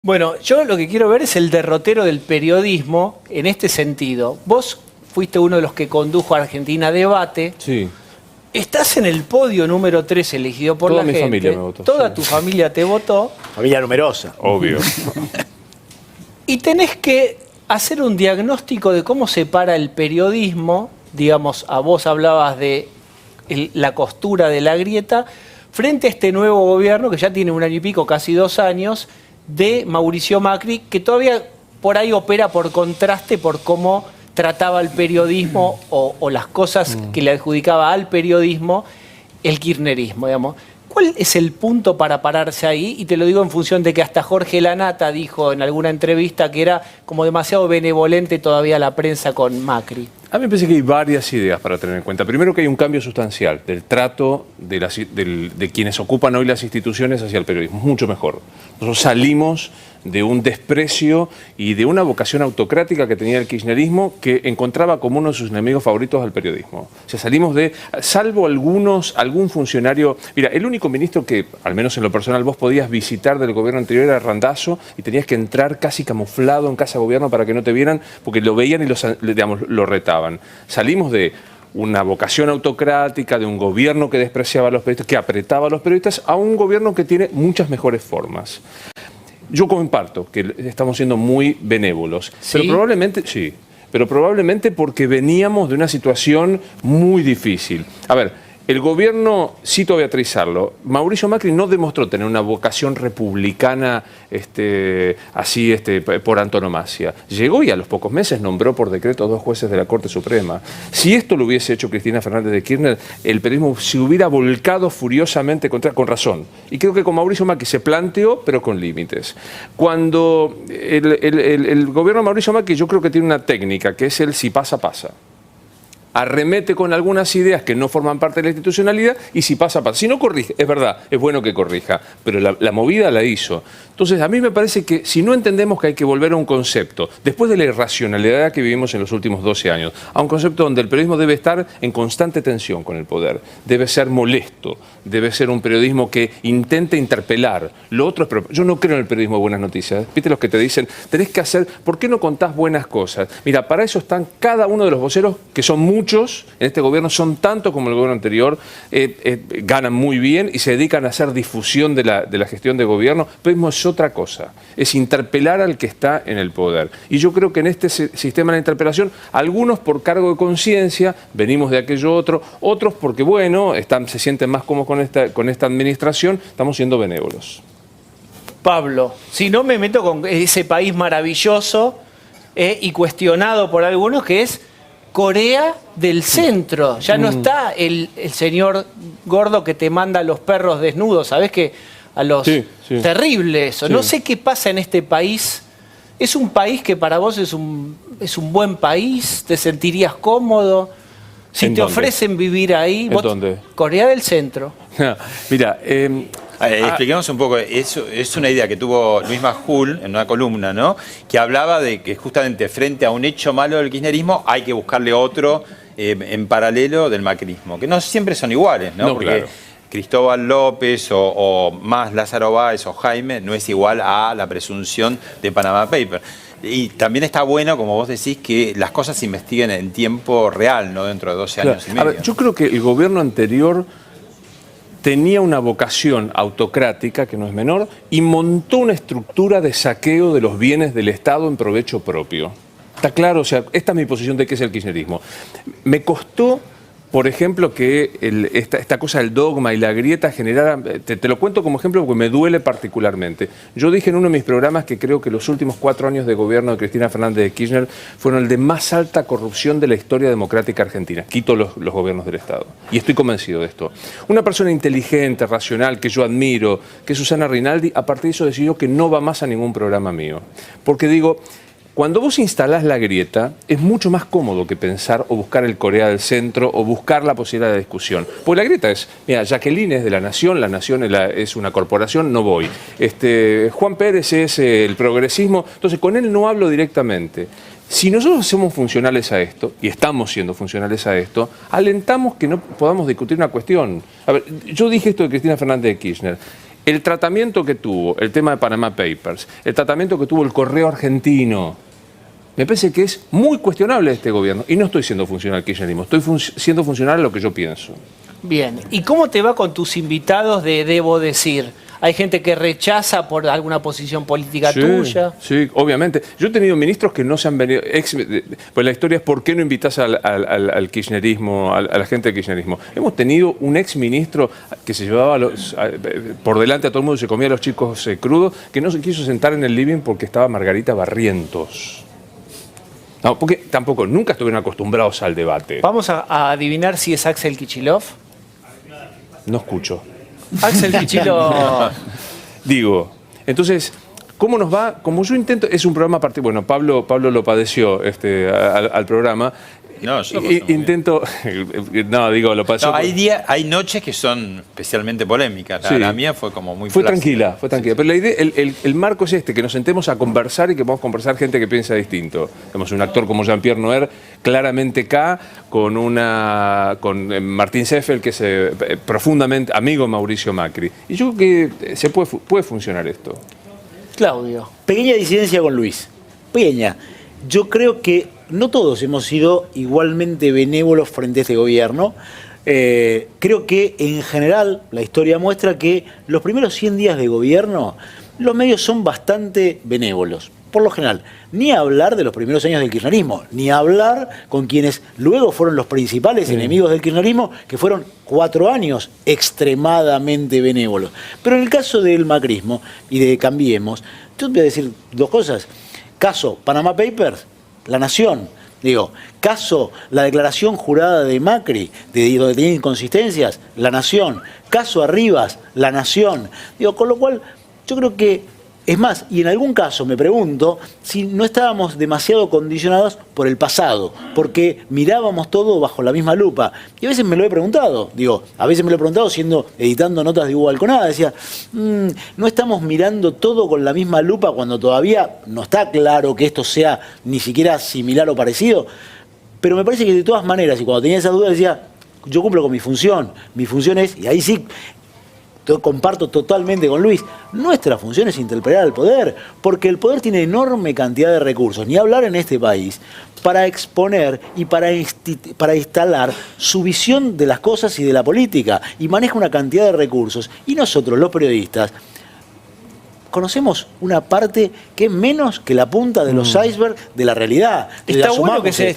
Bueno, yo lo que quiero ver es el derrotero del periodismo en este sentido. Vos fuiste uno de los que condujo a Argentina Debate. Sí. Estás en el podio número 3 elegido por Toda la mi gente. familia me votó, Toda sí. tu familia te votó. Familia numerosa. Obvio. Y tenés que hacer un diagnóstico de cómo se para el periodismo. Digamos, a vos hablabas de la costura de la grieta, frente a este nuevo gobierno que ya tiene 1 año y pico, casi 2 años, de Mauricio Macri, que todavía por ahí opera por contraste por cómo trataba el periodismo o las cosas que le adjudicaba al periodismo el kirchnerismo, digamos. ¿Cuál es el punto para pararse ahí? Y te lo digo en función de que hasta Jorge Lanata dijo en alguna entrevista que era como demasiado benevolente todavía la prensa con Macri. A mí me parece que hay varias ideas para tener en cuenta. Primero, que hay un cambio sustancial del trato de quienes ocupan hoy las instituciones hacia el periodismo. Mucho mejor. Nosotros salimos de un desprecio y de una vocación autocrática que tenía el kirchnerismo, que encontraba como uno de sus enemigos favoritos al periodismo. O sea, salimos de, salvo algún funcionario. Mira, el único ministro que, al menos en lo personal, vos podías visitar del gobierno anterior era Randazzo, y tenías que entrar casi camuflado en casa de gobierno para que no te vieran, porque lo veían y lo retaban. Salimos de una vocación autocrática, de un gobierno que despreciaba a los periodistas, que apretaba a los periodistas, a un gobierno que tiene muchas mejores formas. Yo comparto que estamos siendo muy benévolos, ¿Sí? pero probablemente, sí, pero probablemente porque veníamos de una situación muy difícil. A ver, el gobierno, cito a Beatriz Arlo, Mauricio Macri no demostró tener una vocación republicana por antonomasia. Llegó y a los pocos meses nombró por decreto 2 jueces de la Corte Suprema. Si esto lo hubiese hecho Cristina Fernández de Kirchner, el periodismo se hubiera volcado furiosamente con razón. Y creo que con Mauricio Macri se planteó, pero con límites. Cuando el gobierno de Mauricio Macri, yo creo que tiene una técnica, que es el si pasa, pasa. Arremete con algunas ideas que no forman parte de la institucionalidad y si pasa, pasa. Si no corrige, es verdad, es bueno que corrija, pero la movida la hizo. Entonces, a mí me parece que si no entendemos que hay que volver a un concepto, después de la irracionalidad que vivimos en los últimos 12 años, a un concepto donde el periodismo debe estar en constante tensión con el poder, debe ser molesto, debe ser un periodismo que intente interpelar. Lo otro es... Yo no creo en el periodismo de buenas noticias. ¿Viste los que te dicen, tenés que hacer... ¿Por qué no contás buenas cosas? Mira, para eso están cada uno de los voceros, que son muchos en este gobierno, son tantos como el gobierno anterior, ganan muy bien y se dedican a hacer difusión de la gestión de gobierno. Pero es otra cosa, es interpelar al que está en el poder. Y yo creo que en este sistema de interpelación, algunos por cargo de conciencia, venimos de aquello otro, otros porque, bueno, se sienten más cómodos con esta administración, estamos siendo benévolos. Pablo, si no me meto con ese país maravilloso y cuestionado por algunos, que es Corea del Centro. Ya no está el señor gordo que te manda a los perros desnudos, ¿sabés que a los... Sí. Terrible eso. Sí. No sé qué pasa en este país. ¿Es un país que para vos es un buen país? ¿Te sentirías cómodo? Si te ofrecen vivir ahí... ¿En dónde? Corea del Centro. Mira... expliquemos un poco, es una idea que tuvo Luis Majul en una columna, ¿no? Que hablaba de que justamente frente a un hecho malo del kirchnerismo hay que buscarle otro en paralelo del macrismo, que no siempre son iguales, ¿no? Porque claro. Cristóbal López o más Lázaro Báez o Jaime no es igual a la presunción de Panama Papers. Y también está bueno, como vos decís, que las cosas se investiguen en tiempo real, no dentro de 12 años y medio. A ver, yo creo que el gobierno anterior tenía una vocación autocrática, que no es menor, y montó una estructura de saqueo de los bienes del Estado en provecho propio. Está claro, o sea, esta es mi posición de qué es el kirchnerismo. Me costó, por ejemplo, que esta cosa del dogma y la grieta generara... Te lo cuento como ejemplo porque me duele particularmente. Yo dije en uno de mis programas que creo que los últimos 4 años de gobierno de Cristina Fernández de Kirchner fueron el de más alta corrupción de la historia democrática argentina. Quito los gobiernos del Estado. Y estoy convencido de esto. Una persona inteligente, racional, que yo admiro, que es Susana Rinaldi, a partir de eso decidió que no va más a ningún programa mío. Porque digo... Cuando vos instalás la grieta, es mucho más cómodo que pensar o buscar el Corea del Centro o buscar la posibilidad de discusión. Porque la grieta es, mira, Jacqueline es de La Nación es una corporación, no voy. Juan Pérez es el progresismo, entonces con él no hablo directamente. Si nosotros somos funcionales a esto, y estamos siendo funcionales a esto, alentamos que no podamos discutir una cuestión. A ver, yo dije esto de Cristina Fernández de Kirchner. El tratamiento que tuvo el tema de Panama Papers, el tratamiento que tuvo el Correo Argentino, me parece que es muy cuestionable este gobierno. Y no estoy siendo funcional al kirchnerismo, estoy siendo funcional a lo que yo pienso. Bien, ¿y cómo te va con tus invitados de Debo Decir? ¿Hay gente que rechaza por alguna posición política tuya? Sí, obviamente. Yo he tenido ministros que no se han venido... pues la historia es por qué no invitas al kirchnerismo, a la gente del kirchnerismo. Hemos tenido un exministro que se llevaba por delante a todo el mundo y se comía a los chicos crudos, que no se quiso sentar en el living porque estaba Margarita Barrientos. No, porque tampoco, nunca estuvieron acostumbrados al debate. Vamos a adivinar si es Axel Kicillof. No escucho. Axel Kicillof. Digo, entonces, ¿cómo nos va? Como yo intento, es un programa particular. Bueno, Pablo lo padeció al programa. No, yo intento. No, digo, lo padeció. No, hay noches que son especialmente polémicas. Sí. La mía fue como muy Fue flácida. tranquila, fue tranquila. Pero la idea, el marco es este, que nos sentemos a conversar y que podamos conversar gente que piensa distinto. Tenemos un actor como Jean-Pierre Noer, claramente K, con Martín Seffel, que es profundamente amigo de Mauricio Macri. Y yo creo que puede funcionar esto. Claudio. Pequeña disidencia con Luis. Pequeña. Yo creo que no todos hemos sido igualmente benévolos frente a este gobierno. Creo que en general la historia muestra que los primeros 100 días de gobierno los medios son bastante benévolos. Por lo general, ni hablar de los primeros años del kirchnerismo, ni hablar con quienes luego fueron los principales enemigos del kirchnerismo, que fueron 4 años extremadamente benévolos. Pero en el caso del macrismo y de Cambiemos, yo te voy a decir 2 cosas. Caso Panama Papers, La Nación. Digo, caso la declaración jurada de Macri, donde tenía inconsistencias, La Nación. Caso Arribas, La Nación. Digo, con lo cual, yo creo que, es más, y en algún caso me pregunto si no estábamos demasiado condicionados por el pasado, porque mirábamos todo bajo la misma lupa. Y a veces me lo he preguntado, a veces me lo he preguntado editando notas de Hugo Alconada, decía, no estamos mirando todo con la misma lupa cuando todavía no está claro que esto sea ni siquiera similar o parecido. Pero me parece que de todas maneras, y cuando tenía esa duda decía, yo cumplo con mi función es, y ahí sí, comparto totalmente con Luis, nuestra función es interpelar al poder, porque el poder tiene enorme cantidad de recursos, ni hablar en este país, para exponer y para instalar su visión de las cosas y de la política, y maneja una cantidad de recursos, y nosotros los periodistas conocemos una parte que es menos que la punta de los icebergs de la realidad. Está bueno que se